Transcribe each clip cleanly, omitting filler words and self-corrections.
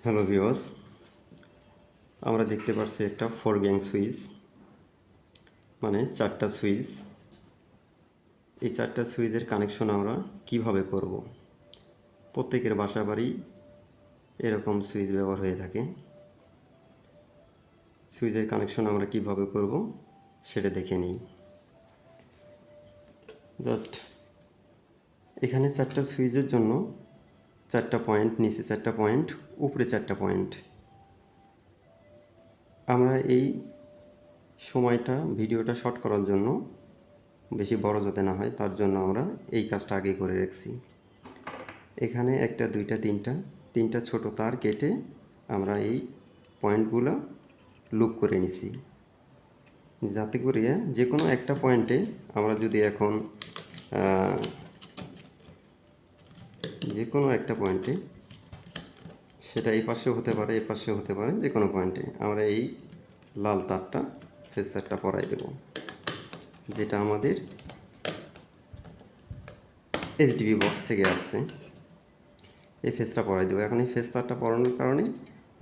Hello viewers, আমরা দেখতে পাচ্ছি একটা 4 গ্যাং সুইচ, মানে 4টা সুইচ। এই 4টা সুইচের কানেকশন আমরা কিভাবে করব। প্রত্যেকের বাসা বাড়ি এরকম সুইচ ব্যবহার হয়ে থাকে। সুইচের কানেকশন আমরা কিভাবে করব সেটা দেখে নিই। জাস্ট এখানে 4টা সুইচের জন্য 4টা পয়েন্ট, নিচে 4টা পয়েন্ট, উপরে 4টা পয়েন্ট। আমরা এই সময়টা ভিডিওটা শর্ট করার জন্য, বেশি বড় যাতে না হয় তার জন্য আমরা এই কাজটা আগে করে রাখছি। এখানে একটা, দুইটা, তিনটা ছোট তার কেটে আমরা এই পয়েন্টগুলো লুপ করে নিছি, যাতে করে যে কোনো একটা পয়েন্টে আমরা যদি এখন যে কোনো একটা পয়েন্টে, সেটা এই পাশেও হতে পারে, এই পাশেও হতে পারে, যে কোনো পয়েন্টে আমরা এই লাল তারটা, ফেস তারটা পরাই দেব, যেটা আমাদের এইচডিবি বক্স থেকে আসছে। এই ফেসটা পরাই দেবো। এখন এই ফেস তারটা পরানোর কারণে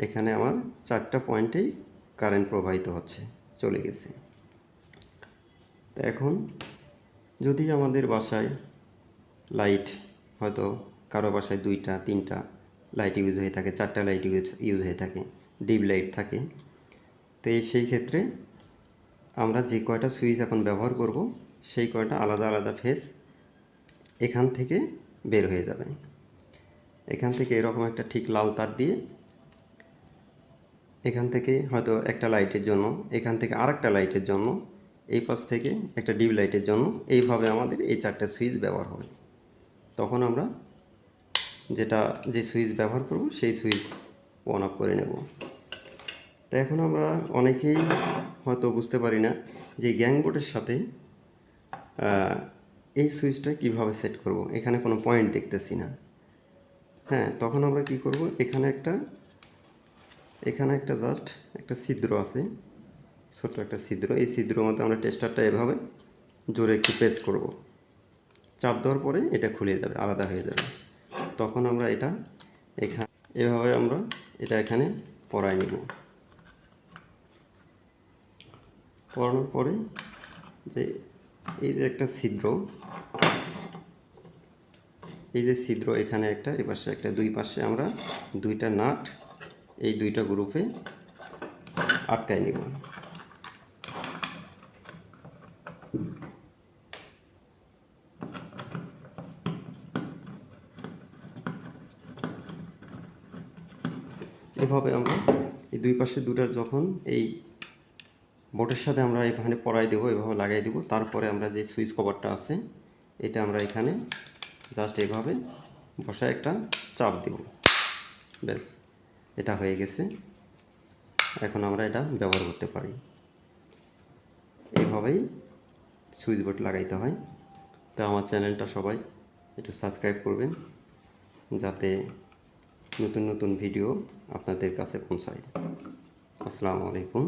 এখানে আমার 4টা পয়েন্টেই কারেন্ট প্রবাহিত হচ্ছে, চলে গেছে। তো এখন যদি আমাদের বাসায় লাইট, হয়তো কারো বাসায় 2টা 3টা লাইট ইউজ হয়ে থাকে, 4টা লাইট ইউজ হয়ে থাকে, ডিপ লাইট থাকে, তো সেই ক্ষেত্রে আমরা যে কয়টা সুইচ এখন ব্যবহার করব সেই কয়টা আলাদা আলাদা ফেস এখান থেকে বের হয়ে যাবে। এখান থেকে এরকম একটা ঠিক লাল তার দিয়ে এখান থেকে হয়তো একটা লাইটের জন্য, এখান থেকে আরেকটা লাইটের জন্য, এই পাশ থেকে একটা ডিপ লাইটের জন্য, এইভাবে আমাদের এই 4টা সুইচ ব্যবহার হবে। তখন আমরা যে সুইচ ব্যবহার করব সেই সুইচ অন অফ করে নেব। তো এখন আমরা অনেকেই হয়তো বুঝতে পারি না যে গ্যাং বোর্ডের সাথে এই সুইচটা কিভাবে সেট করব। এখানে কোনো পয়েন্ট দেখতেছি না। হ্যাঁ, তখন আমরা কি করব, এখানে একটা জাস্ট একটা ছিদ্র আছে, ছোট্ট একটা ছিদ্র। এই ছিদ্রের মধ্যে আমরা টেস্টারটা এভাবে জোরে একটু প্রেস করব। চাপ দেওয়ার পরে এটা খুলে যাবে, আলাদা হয়ে যাবে। তখন আমরা এটা এভাবে আমরা এটা এখানে পরাই নিব। পরানোর পরে যে এই যে একটা ছিদ্র, এই যে ছিদ্র, এখানে একটা, এপাশে একটা, দুই পাশে আমরা 2টা নাট এই 2টা গ্রুপে আটকাই নেব। এভাবে আমরা এই দুই পাশে দুটার যখন এই বোর্ডের সাথে আমরা এখানে পরাই দেবো, এভাবে লাগাই দেবো। তারপরে আমরা যে সুইচ কভারটা আছে এটা আমরা এখানে জাস্ট এভাবে বসায় একটা চাপ দেব, ব্যাস এটা হয়ে গেছে। এখন আমরা এটা ব্যবহার করতে পারি। এইভাবেই সুইচ বোর্ড লাগাইতে হয়। তো আমার চ্যানেলটা সবাই একটু সাবস্ক্রাইব করবেন, যাতে নতুন নতুন ভিডিও আপনাদের কাছে পৌঁছায়। আসসালামু আলাইকুম।